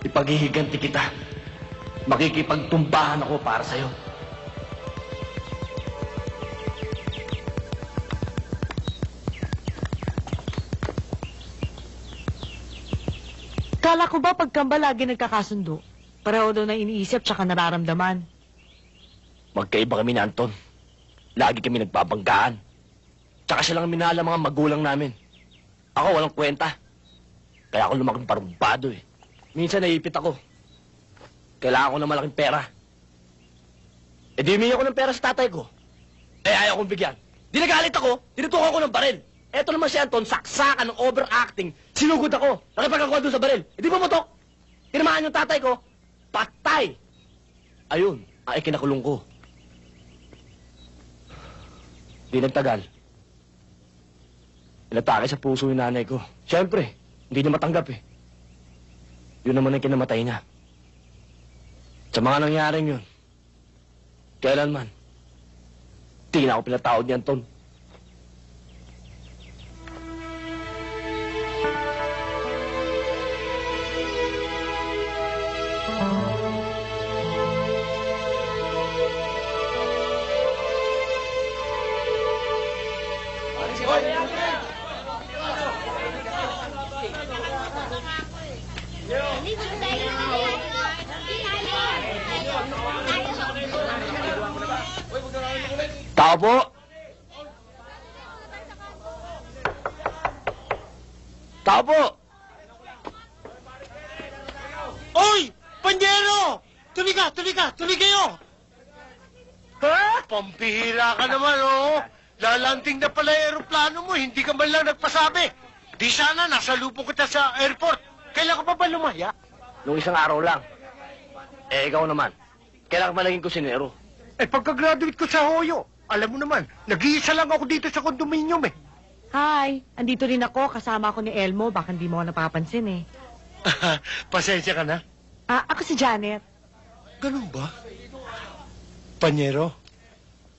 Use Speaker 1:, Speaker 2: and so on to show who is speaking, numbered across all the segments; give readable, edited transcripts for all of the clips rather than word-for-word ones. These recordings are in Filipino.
Speaker 1: Ipaghihiganti kita. Makikipagtumbahan ako para sa'yo.
Speaker 2: Kala ko ba pagkamba lagi nagkakasundo? Pareho daw na iniisip tsaka nararamdaman.
Speaker 1: Magkaiba kami ni Anton. Lagi kami nagbabanggaan. Tsaka siya lang minahal ang mga magulang namin. Ako walang kwenta. Kaya ako lumaking parumbado eh. Minsan naiipit ako. Kailangan ko ng malaking pera. Eh di humingi ako ng pera sa tatay ko. Eh ayaw kong bigyan. Di nagalit ako, tinutukan ko ng baril. Eto naman si Anton, saksakan ng overacting. Sinugod ako, nakipagkakuha doon sa baril. Eh di pumotok. Tinamaan yung tatay ko, patay. Ayun, ay kinakulong ko. Di nagtagal. Inatake sa puso yung nanay ko. Siyempre, hindi niya matanggap eh. Yun naman ang kinamatay niya. Sa mga nangyaring yun, kailanman, di na ako pinatawad ni Anton. Tao po! Tao po!
Speaker 3: Oy! Panyero! Tuloy ka! Tuloy kayo! Ha? Pampihira ka naman, oh! Lalanting na pala yung aeroplano mo, hindi ka man lang nagpasabi. Di sana, nasa lupo kita sa airport. Kailan ka pa ba lumaya?
Speaker 1: Nung isang araw lang. Eh, ikaw naman. Kailangan ka malaging kusinero.
Speaker 3: Eh, pagka-graduate ko sa Hoyo, alam mo naman, nag-iisa lang ako dito sa kondominium eh.
Speaker 2: Hi, andito rin ako. Kasama ako ni Elmo. Baka hindi mo ako napapansin eh.
Speaker 3: Pasensya ka na.
Speaker 2: Ako si Janet.
Speaker 3: Ganun ba? Panyero,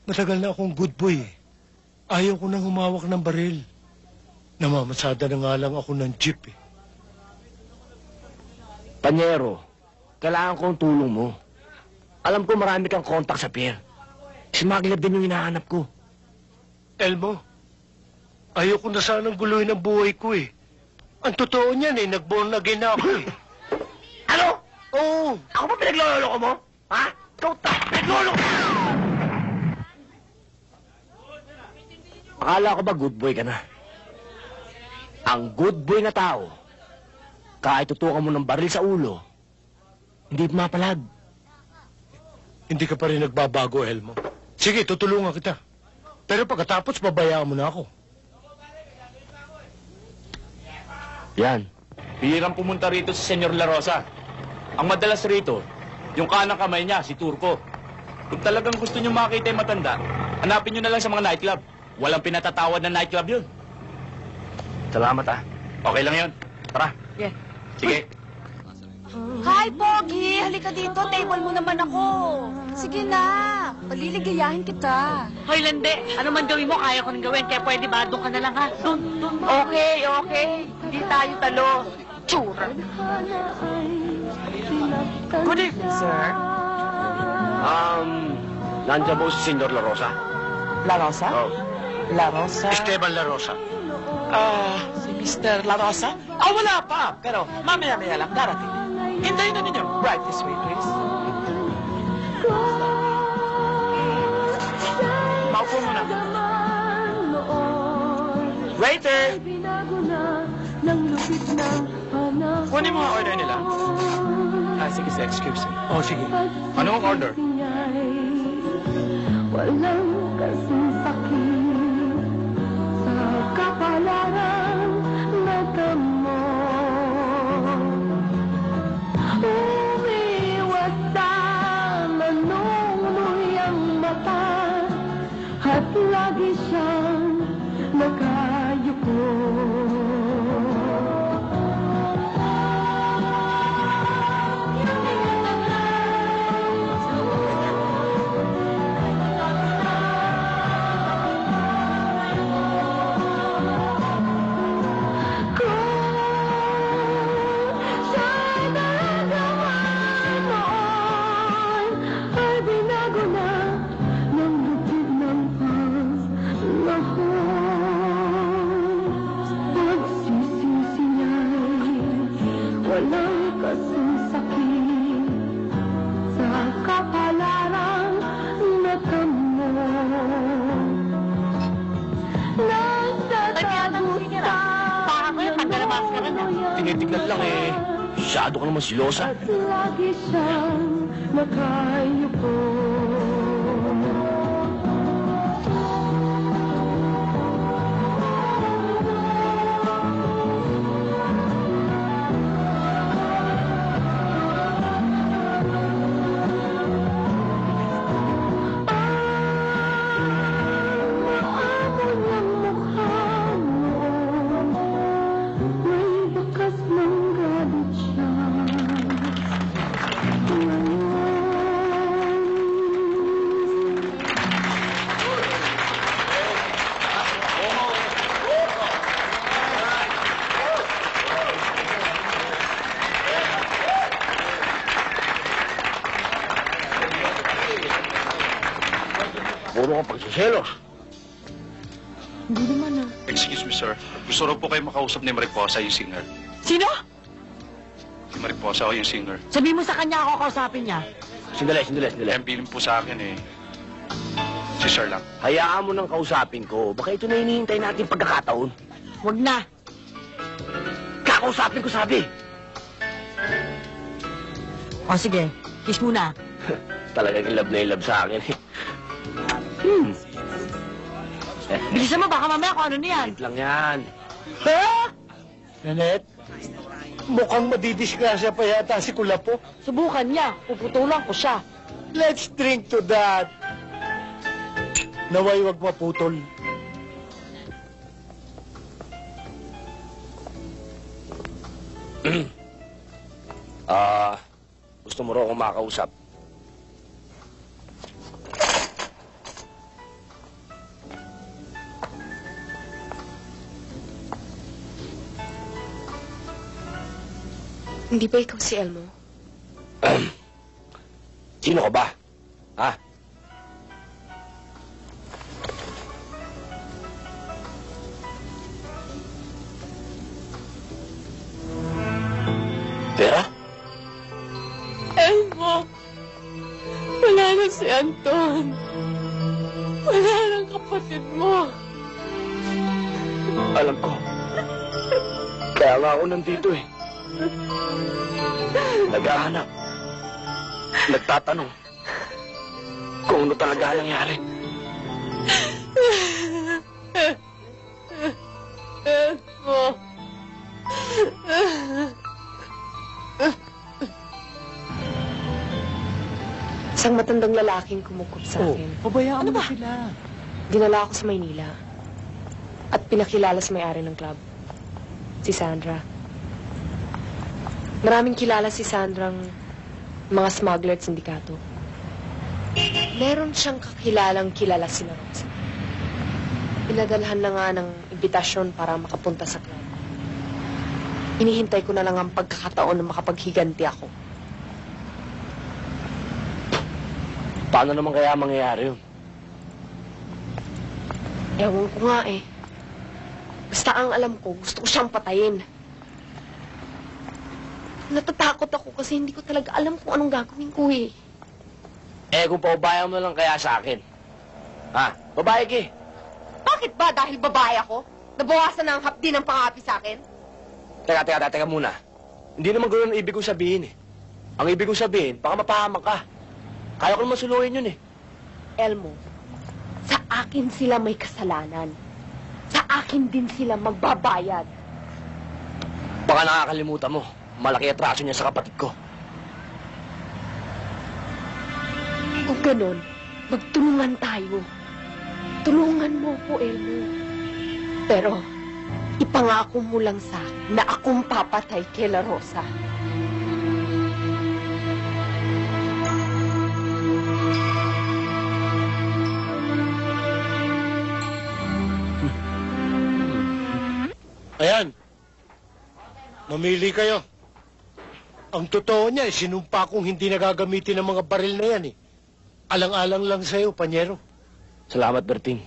Speaker 3: matagal na akong good boy eh. Ayaw ko nang humawak ng baril. Namamasada na nga lang ako ng jeep eh.
Speaker 1: Panyero, kailangan ko ang tulong mo. Alam ko marami kang kontak sa pier. Smuggler din yung hinahanap ko.
Speaker 3: Elmo, ayaw ko na sanang guluhin ang buhay ko eh. Ang totoo niyan eh, nag-born again na ako eh.
Speaker 1: Ano?
Speaker 3: Oo.
Speaker 1: Ako ba pinagloloko mo? Ha? Ikaw pinagloloko! Akala ko ba good boy ka na? Ang good boy na tao, kahit tutukan mo ng baril sa ulo, hindi mapalag.
Speaker 3: Hindi ka pa rin nagbabago, Elmo. Sige, tutulungan kita. Pero pagkatapos, babayaan mo na ako.
Speaker 1: Yan.
Speaker 4: Bihirang pumunta rito si Senyor La Rosa. Ang madalas rito, yung kanang kamay niya, si Turco. Kung talagang gusto niyo makita yung matanda, hanapin niyo na lang sa mga nightclub. Walang pinatatawad na nightclub yun.
Speaker 1: Salamat ah.
Speaker 4: Okay lang yun. Tara.
Speaker 2: Yeah.
Speaker 4: Sige.
Speaker 5: Hi, Pogi! Halika dito, table mo naman ako. Sige na, paliligayahin kita.
Speaker 2: Hoy, Lande. Ano man gawin mo, kaya ko nang gawin. Kaya pwede ba? Doon ka na lang ha. Doon.
Speaker 5: Okay. Hindi tayo talo. Tsura.
Speaker 2: Good evening, sir.
Speaker 1: Nandiyan mo si Senyor La Rosa?
Speaker 6: La Rosa?
Speaker 1: Oh.
Speaker 6: La Rosa?
Speaker 3: Esteban La Rosa.
Speaker 6: Si Mr. La Rosa? Wala pa. Pero mamaya-maya lang darating. Hintayin na ninyo. Right this way, please. Maupo muna. Waiter! Kunin mo ang order nila. Sige, sir. Excuse me.
Speaker 3: Oh, sige.
Speaker 4: Anong order?
Speaker 7: Walang kasing sakit sa kapalaran na damo. Umiwas sa manunuyang mata at lagi siyang nakayuko. walang kasing sakit sa kapalaran na tamo.
Speaker 2: Baka ko yung pagdalamas ka rin,
Speaker 1: Tinitignan lang eh. Masyado ka naman silosa.
Speaker 7: At lagi siyang nakayuko.
Speaker 1: Puro ka pagsiselos.
Speaker 2: Hindi naman
Speaker 8: Excuse me, sir. Gusto raw po kayo makausap ni Mariposa, yung singer.
Speaker 2: Sino?
Speaker 8: Si Mariposa o yung singer.
Speaker 2: Sabi mo sa kanya ako kausapin niya.
Speaker 1: Sandali.
Speaker 8: Ang bilin po sa akin eh. Si sir lang.
Speaker 1: Hayaan mo nang kausapin ko. Baka ito na hinihintay natin pagkakataon.
Speaker 2: Huwag na.
Speaker 1: Kakausapin ko, sabi.
Speaker 2: O sige, kiss muna.
Speaker 1: Talagang in love sa akin eh.
Speaker 2: Bilisan mo, baka mamaya kung ano na yan.
Speaker 1: Wait lang yan.
Speaker 3: Ha? Nanette, mukhang madidisgrasya pa yata si Kulapo.
Speaker 2: Subukan niya, puputulan ko siya.
Speaker 3: Let's drink to that. Naway wag maputol.
Speaker 1: Gusto mo raw akong makausap?
Speaker 5: Hindi ba ikaw si Elmo?
Speaker 1: Sino ka ba? Ha? Vera?
Speaker 7: Elmo, wala na si Anton. Wala nang kapatid mo.
Speaker 1: Alam ko. Kaya nga ako nandito eh. Naghahanap. Nagtatanong kung ano talaga nangyari.
Speaker 7: Elmo.
Speaker 5: Isang matandang lalaking kumukup sa akin.
Speaker 3: Pabayaan mo sila.
Speaker 5: Dinala ako sa Maynila. At pinakilala sa may-ari ng club. Si Sandra. Maraming kilala si Sandrang mga smuggler at sindikato. Meron siyang kakilalang kilala si Rosa. Pinadalhan na nga ng imbitasyon para makapunta sa club. Hinihintay ko na lang ang pagkakataon na makapaghiganti ako.
Speaker 1: Paano naman kaya mangyayari yun?
Speaker 5: Ewan ko nga eh. Basta ang alam ko, gusto ko siyang patayin. Natatakot ako kasi hindi ko talaga alam kung anong gagawin ko eh.
Speaker 1: Eh, kung paubayan mo lang kaya sa akin. Ha? Babae ki.
Speaker 5: Bakit ba? Dahil babae ako? Nabawasan na ang hapdi ng pangapi sa akin?
Speaker 1: Teka muna. Hindi naman ganoon ang ibig kong sabihin eh. Ang ibig kong sabihin, baka mapahamak ka. Kaya ko naman suluhin yun eh.
Speaker 5: Elmo, sa akin sila may kasalanan. Sa akin din sila magbabayad.
Speaker 1: Baka nakakalimutan mo. Malaki atraso niya sa kapatid ko.
Speaker 5: Kung ganon, magtulungan tayo. Tulungan mo ko, Elmo. Pero, ipangako mo lang sa akin na akong papatay kay La Rosa.
Speaker 3: Ayan. Mamili kayo. Ang totoo niya, sinumpa kong hindi nagagamitin ng mga baril na yan eh. Alang-alang lang sa'yo, Panyero.
Speaker 1: Salamat, Berting.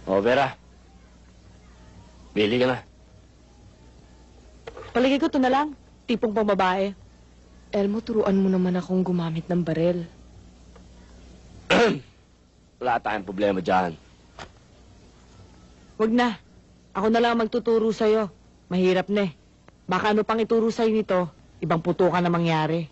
Speaker 1: O, Vera. Bili ka na.
Speaker 2: Palagay ko ito na lang. Tipong pang babae.
Speaker 5: Elmo, turuan mo naman akong gumamit ng barel.
Speaker 1: Wala tayong problema dyan.
Speaker 2: Wag na. Ako na lang ang magtuturo sa'yo. Mahirap na eh. Baka ano pang ituro sa'yo nito, ibang putukan na mangyari.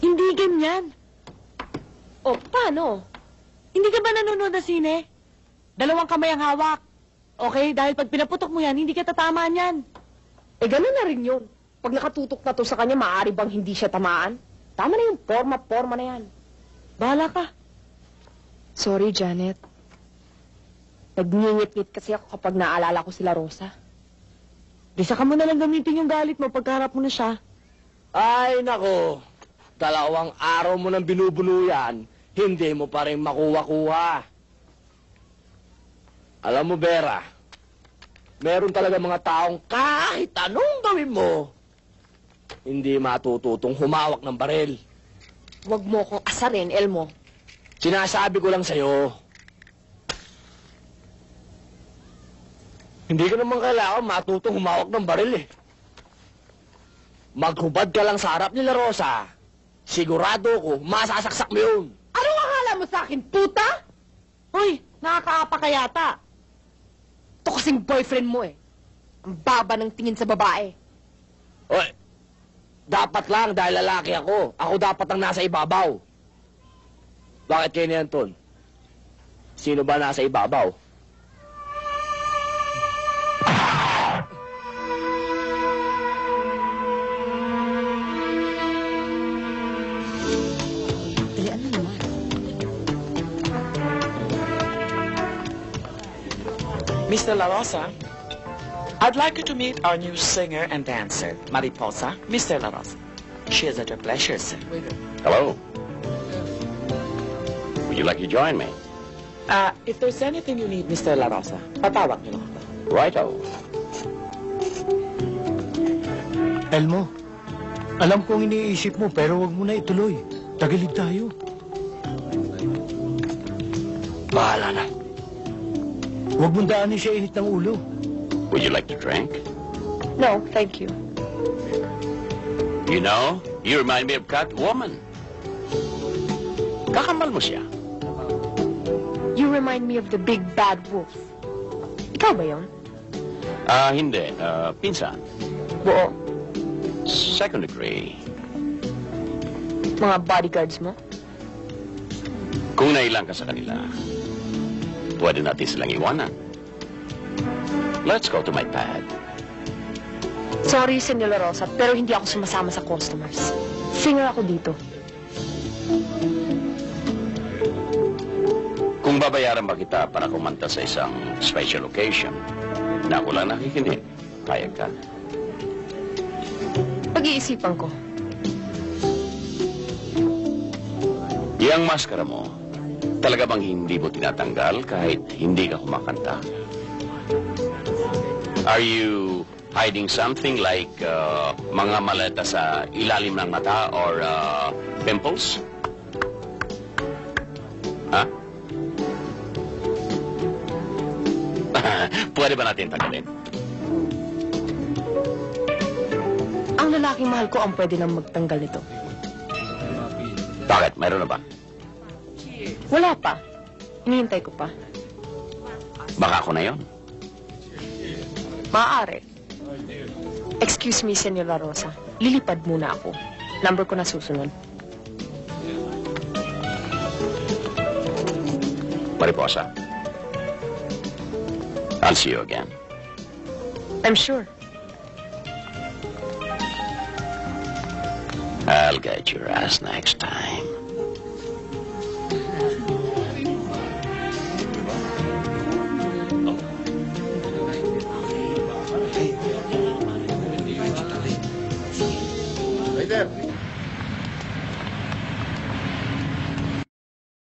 Speaker 2: Hindi ganyan.
Speaker 5: O, paano?
Speaker 2: Hindi ka ba nanonood ng sine? Dalawang kamay ang hawak. Okay, dahil pag pinaputok mo yan, hindi ka tatamaan yan.
Speaker 5: Eh, gano'n na rin yun. Pag nakatutok na to sa kanya, maaari bang hindi siya tamaan? Tama na yung forma na yan.
Speaker 2: Bahala ka.
Speaker 5: Sorry, Janet. Nagngingit-ngit kasi ako kapag naalala ko sila Rosa.
Speaker 2: Bisa ka mo na lang gamitin yung galit mo pagkaharap mo na siya.
Speaker 1: Ay, nako. 2 araw mo nang binubuno yan, hindi mo pa rin makuha-kuha. Alam mo, Vera, meron talaga mga taong kahit anong gawin mo, hindi matututong humawak ng baril.
Speaker 5: Huwag mo kong asarin, Elmo.
Speaker 1: Sinasabi ko lang sa'yo. Hindi ka naman kailangan matutong humawak ng baril eh. Maghubad ka lang sa harap nila Rosa. Sigurado ko, masasaksak mo yun.
Speaker 5: Ano akala mo sa akin, puta?
Speaker 2: Hoy, nakakaapa ka yata.
Speaker 5: Ito kasing boyfriend mo eh. Ang baba ng tingin sa babae.
Speaker 1: Oy, dapat lang dahil lalaki ako. Ako dapat ang nasa ibabaw. Bakit kayo ni Anton? Sino ba nasa ibabaw?
Speaker 6: Mr. La Rosa, I'd like you to meet our new singer and dancer, Mariposa, Mr. La Rosa. She is at your pleasure, sir.
Speaker 8: Hello. Would you like to join me?
Speaker 6: If there's anything you need, Mr. La Rosa, patawag niyo lang ako.
Speaker 8: Righto.
Speaker 3: Elmo, alam kong iniisip mo pero wag mo na ituloy. Tagilid tayo.
Speaker 1: Bahala na.
Speaker 3: Huwag mong daanin siya init ng ulo.
Speaker 8: Would you like to drink?
Speaker 5: No, thank you.
Speaker 8: You know, you remind me of Catwoman. Kakambal mo siya.
Speaker 5: You remind me of the big bad wolf. Ikaw ba yun?
Speaker 8: Hindi. Pinsan.
Speaker 5: Buo.
Speaker 8: Second degree.
Speaker 5: Mga bodyguards mo?
Speaker 8: Kung nailang ka sa kanila, pwede natin silang iwanan. Let's go to my pad.
Speaker 5: Sorry, Senyor La Rosa, pero hindi ako sumasama sa customers. Singer ako dito.
Speaker 8: Kung babayaran ba kita para kumanta sa isang special occasion, na ako lang nakikinig, payag ka.
Speaker 5: Pag-iisipan ko.
Speaker 8: Yang maskara mo, talaga bang hindi mo tinatanggal kahit hindi ka kumakanta? Are you hiding something like mga maleta sa ilalim ng mata or pimples? Ha? Pwede ba natin tanggalin?
Speaker 5: Ang lalaking mahal ko ang pwede nang magtanggal nito.
Speaker 8: Bakit? Mayroon na ba?
Speaker 5: Wala pa. Hinihintay ko pa.
Speaker 8: Baka ako na yon.
Speaker 5: Maaari. Excuse me, Senyor La Rosa. Lilipad muna ako. Number ko na susunod.
Speaker 8: Mariposa. I'll see you again.
Speaker 5: I'm sure.
Speaker 8: I'll get your ass next time.